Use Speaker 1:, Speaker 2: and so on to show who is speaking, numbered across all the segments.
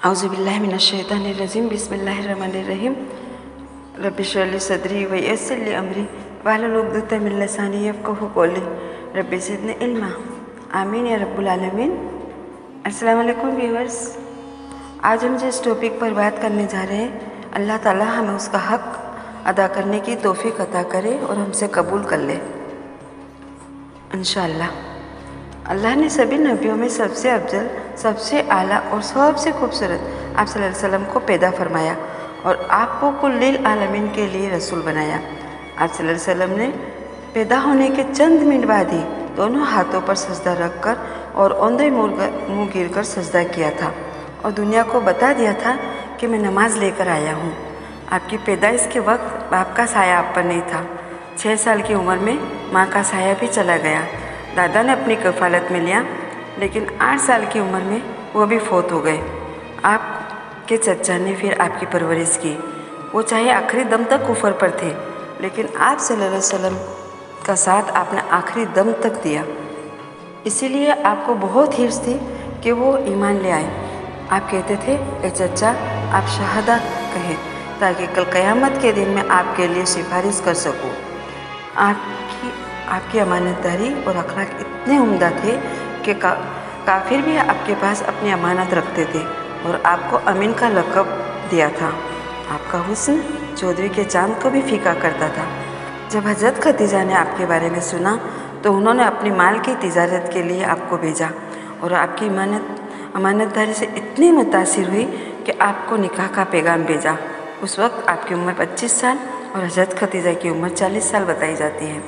Speaker 1: औज़ुबिल्लाहि मिनश्शैतानिर्रजीम बिस्मिल्लाहिर्रहमानिर्रहीम रब्बि इश्रह ली सदरी व यस्सिर ली अमरी वहलुल उक़दतम मिन लिसानी यफ़क़हू क़ौली रब्बि ज़िदनी इल्मा। आमीन या रब्बुल आलमीन। अस्सलाम वालेकुम व्यूअर्स, आज हम जिस टॉपिक पर बात करने जा रहे हैं, अल्लाह ताला हमें उसका हक़ अदा करने की तौफ़ीक़ अता करे और हमसे कबूल कर ले इंशाअल्लाह। अल्लाह ने सभी नबियों में सबसे अफजल, सबसे आला और सबसे खूबसूरत आप सल्लल्लाहु अलैहि वसल्लम को पैदा फरमाया और आपको कुल्लिल आलमीन के लिए रसूल बनाया। आप सल्लल्लाहु अलैहि वसल्लम ने पैदा होने के चंद मिनट बाद ही दोनों हाथों पर सजदा रखकर और औंधे मुँह गिर कर सजदा किया था और दुनिया को बता दिया था कि मैं नमाज लेकर आया हूँ। आपकी पैदाइश के वक्त बाप का साया आप पर नहीं था। 6 साल की उम्र में माँ का साया भी चला गया। दादा ने अपनी कफ़ालत में लिया, लेकिन 8 साल की उम्र में वो भी फौत हो गए। आपके चचा ने फिर आपकी परवरिश की। वो चाहे आखिरी दम तक कुफर पर थे, लेकिन आप सल्लल्लाहु अलैहि वसल्लम का साथ आपने आखिरी दम तक दिया। इसीलिए आपको बहुत हिर्स थी कि वो ईमान ले आए। आप कहते थे, ए चचा, आप शहादत कहें ताकि कल क़यामत के दिन में आपके लिए सिफारिश कर सकूं। आपकी अमानतदारी और अखलाक इतने उम्दा थे कि काफिर भी आपके पास अपनी अमानत रखते थे और आपको अमीन का लक़ब दिया था। आपका हुस्न चौधरी के चांद को भी फीका करता था। जब हज़रत खदीजा ने आपके बारे में सुना तो उन्होंने अपनी माल की तिजारत के लिए आपको भेजा और आपकी अमानतदारी से इतनी मुतासिर हुई कि आपको निकाह का पैगाम भेजा। उस वक्त आपकी उम्र 25 साल और हज़रत खदीजा की उम्र 40 साल बताई जाती है।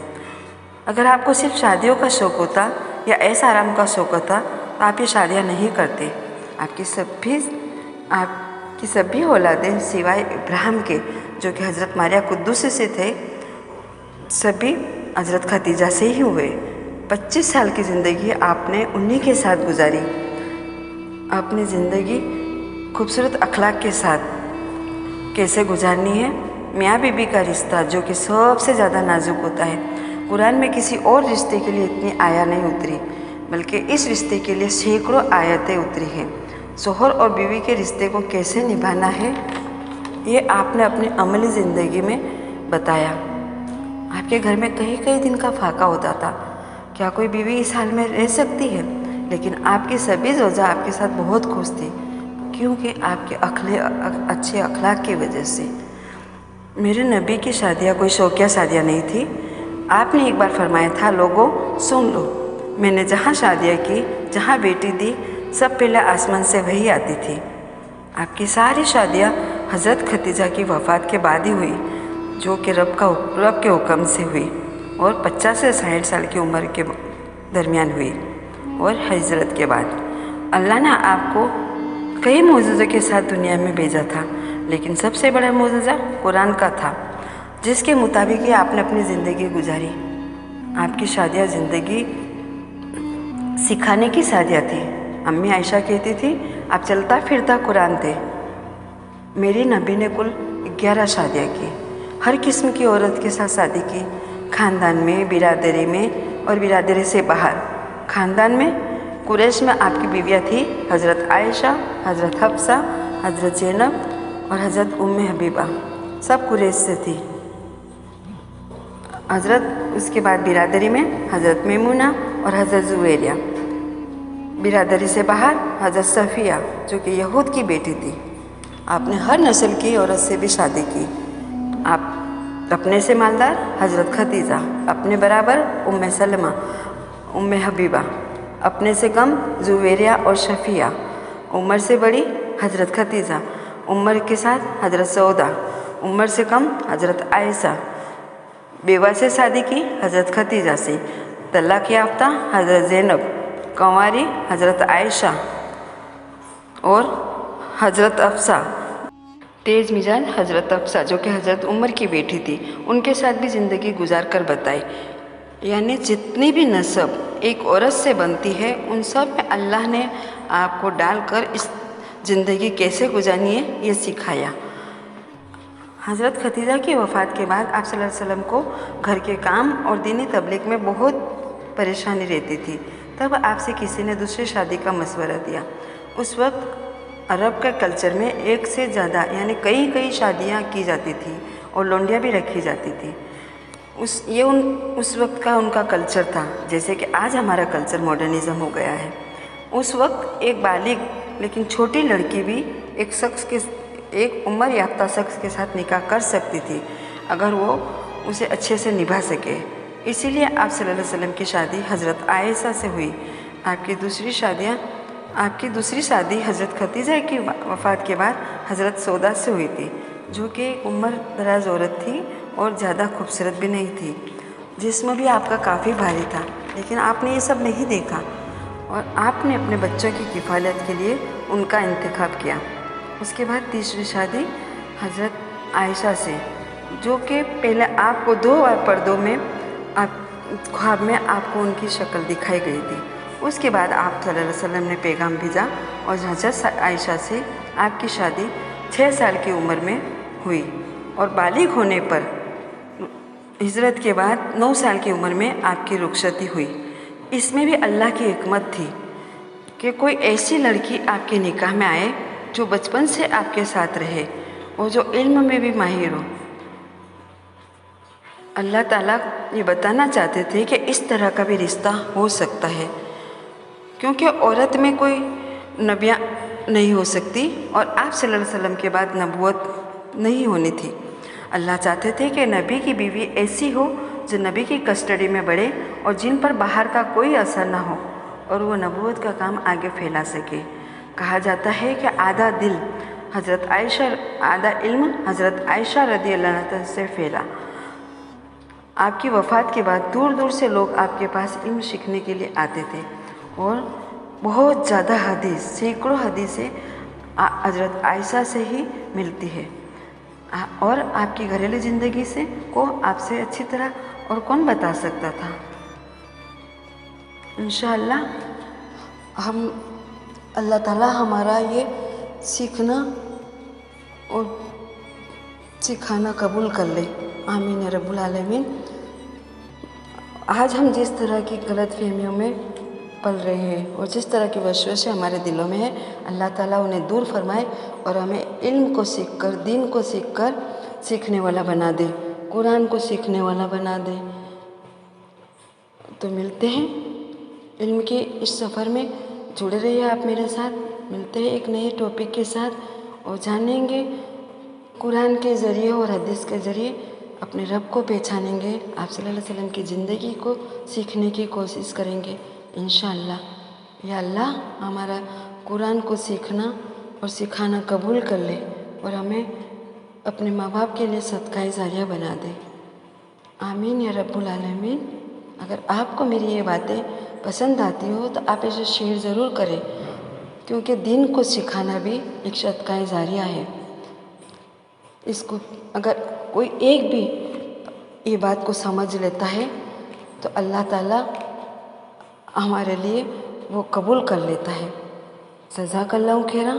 Speaker 1: अगर आपको सिर्फ शादियों का शौक़ होता या ऐसा आराम का शौक़ होता तो आप ये शादियाँ नहीं करते। आपकी सभी औलादें सिवाय इब्राहिम के, जो कि हज़रत मारिया कुद्दूसी से थे, सभी हज़रत खदीजा से ही हुए। 25 साल की ज़िंदगी आपने उन्हीं के साथ गुजारी। अपनी ज़िंदगी खूबसूरत अखलाक के साथ कैसे गुजारनी है। मियाँ बीबी का रिश्ता जो कि सबसे ज़्यादा नाजुक होता है। कुरान में किसी और रिश्ते के लिए इतनी आया नहीं उतरी, बल्कि इस रिश्ते के लिए सैकड़ों आयतें उतरी हैं। शोहर और बीवी के रिश्ते को कैसे निभाना है, ये आपने अपनी अमली ज़िंदगी में बताया। आपके घर में कई कई दिन का फाका होता था। क्या कोई बीवी इस हाल में रह सकती है? लेकिन आपकी सभी ज़ौजा आपके साथ बहुत खुश थी, क्योंकि आपके अच्छे अखलाक की वजह से। मेरे नबी की शादियाँ कोई शौकिया शादियाँ नहीं थी। आपने एक बार फरमाया था, लोगों सुन लो, मैंने जहाँ शादियाँ की, जहाँ बेटी दी, सब पहले आसमान से वही आती थी। आपकी सारी शादियाँ हज़रत खदीजा की वफ़ात के बाद ही हुई, जो कि रब के हुक्म से हुई और 50 से 60 साल की उम्र के दरमियान हुई और हिजरत के बाद। अल्लाह ने आपको कई मौजूज़ों के साथ दुनिया में भेजा था, लेकिन सबसे बड़ा मौजूज़ा कुरान का था, जिसके मुताबिक ही आपने अपनी ज़िंदगी गुजारी। आपकी शादियाँ ज़िंदगी सिखाने की शादियाँ थी। अम्मी आयशा कहती थी, आप चलता फिरता कुरान थे। मेरी नबी ने कुल 11 शादियाँ की। हर किस्म की औरत के साथ शादी की, ख़ानदान में, बिरादरी में और बिरादरी से बाहर। ख़ानदान में कुरैश में आपकी बीवियाँ थी हज़रत आयशा, हज़रत हफ्सा, हज़रत ज़ैनब और हज़रत उम्मे हबीबा, सब कुरैश से थी। उसके बाद बिरादरी में हज़रत मैमुना और हज़रत ज़ुवैरिया। बिरादरी से बाहर हज़रत सफ़िया, जो कि यहूद की बेटी थी। आपने हर नस्ल की औरत से भी शादी की। आप अपने से मालदार हज़रत खदीजा, अपने बराबर उम्मे सलमा, उम्मे हबीबा, अपने से कम ज़ुवैरिया और शफ़िया, उम्र से बड़ी हज़रत खदीजा, उम्र के साथ हज़रत सौदा, उम्र से कम हज़रत आयशा, बेवा से शादी की हज़रत खदीजा से, तलाक़ याफ्ता हज़रत ज़ैनब, कंवारी हज़रत आयशा और हज़रत हफ्सा, तेज़ मिजाज हज़रत हफ्सा, जो कि हज़रत उमर की बेटी थी, उनके साथ भी ज़िंदगी गुजार कर बताई। यानी जितनी भी नस्ब एक औरत से बनती है, उन सब में अल्लाह ने आपको डालकर इस ज़िंदगी कैसे गुजारनी है ये सिखाया। हज़रत खदीजा की वफ़ात के बाद आप सल्लल्लाहु अलैहि वसल्लम को घर के काम और दीनी तबलीग में बहुत परेशानी रहती थी। तब आपसे किसी ने दूसरी शादी का मशवरा दिया। उस वक्त عرب کے کلچر میں ایک سے زیادہ یعنی کئی شادیاں کی جاتی تھیں اور لونڈیاں بھی رکھی جاتی تھیں۔ اس وقت کا ان کا کلچر تھا، جیسے کہ آج ہمارا کلچر ماڈرنزم ہو گیا ہے۔ اس وقت ایک بالغ لیکن چھوٹی لڑکی بھی ایک عمر یافتہ شخص کے ساتھ نکاح کر سکتی تھی اگر وہ اسے اچھے سے نبھا سکے۔ اسی لیے آپ صلی اللہ علیہ وسلم کی شادی حضرت عائشہ سے ہوئی۔ آپ کی دوسری شادی حضرت خدیجہ کی وفات کے بعد حضرت سودا سے ہوئی تھی، جو کہ ایک عمر دراز عورت تھی اور زیادہ خوبصورت بھی نہیں تھی۔ جسم بھی آپ کا کافی بھاری تھا، لیکن آپ نے یہ سب نہیں دیکھا اور آپ نے اپنے بچوں کی کفالت کے لیے ان کا انتخاب کیا۔ اس کے بعد تیسری شادی حضرت عائشہ سے، جو کہ پہلے آپ کو 2 پردوں میں خواب میں آپ کو ان کی شکل دکھائی گئی تھی۔ اس کے بعد آپ صلی اللہ علیہ وسلم نے پیغام بھیجا اور حضرت عائشہ سے آپ کی شادی 6 سال کی عمر میں ہوئی اور بالغ ہونے پر ہجرت کے بعد 9 سال کی عمر میں آپ کی رخصتی ہوئی۔ اس میں بھی اللہ کی حکمت تھی کہ کوئی ایسی لڑکی آپ کے نکاح میں آئے جو بچپن سے آپ کے ساتھ رہے اور جو علم میں بھی ماہر ہو۔ اللہ تعالیٰ یہ بتانا چاہتے تھے کہ اس طرح کا بھی رشتہ ہو سکتا ہے، کیونکہ عورت میں کوئی نبیاں نہیں ہو سکتی اور آپ صلی اللہ علیہ وسلم کے بعد نبوت نہیں ہونی تھی۔ اللہ چاہتے تھے کہ نبی کی بیوی ایسی ہو جو نبی کی کسٹڈی میں بڑھے اور جن پر باہر کا کوئی اثر نہ ہو اور وہ نبوت کا کام آگے پھیلا سکے۔ کہا جاتا ہے کہ آدھا علم حضرت عائشہ رضی اللہ عنہ سے پھیلا۔ آپ کی وفات کے بعد دور دور سے لوگ آپ کے پاس علم سیکھنے کے لیے آتے تھے اور بہت زیادہ سینکڑوں حدیثیں حضرت عائشہ سے ہی ملتی ہے، اور آپ کی گھریلو زندگی کو آپ سے اچھی طرح اور کون بتا سکتا تھا۔ انشاءاللہ اللہ تعالیٰ ہمارا یہ سیکھنا اور سکھانا قبول کر لے، آمین یا رب العالمین۔ آج ہم جس طرح کی غلط فہمیوں میں پل رہے ہیں اور جس طرح کی وسوسے ہمارے دلوں میں ہیں، اللہ تعالیٰ انہیں دور فرمائے اور ہمیں علم کو سیکھ کر، دین کو سیکھ کر سیکھنے والا بنا دے، قرآن کو سیکھنے والا بنا دے۔ تو ملتے ہیں علم کے اس سفر میں، جڑے رہیے آپ میرے ساتھ۔ ملتے ہیں ایک نئے ٹاپک کے ساتھ اور جانیں گے قرآن کے ذریعے اور حدیث کے ذریعے اپنے رب کو پہچانیں گے، آپ صلی اللہ علیہ وسلم کی زندگی کو سیکھنے کی کوشش کریں گے انشاءاللہ۔ یا اللہ ہمارا قرآن کو سیکھنا اور سکھانا قبول کر لے اور ہمیں اپنے ماں باپ کے لیے صدقہ جاریہ بنا دے، آمین یا رب العالمین۔ اگر آپ کو میری یہ باتیں پسند آتی ہو تو آپ اسے شیئر ضرور کریں، کیونکہ دین کو سکھانا بھی ایک صدقہ جاریہ ہے۔ اس کو اگر کوئی ایک بھی یہ بات کو سمجھ لیتا ہے تو اللہ تعالیٰ ہمارے لیے وہ قبول کر لیتا ہے۔ جزاک اللہ خیرا۔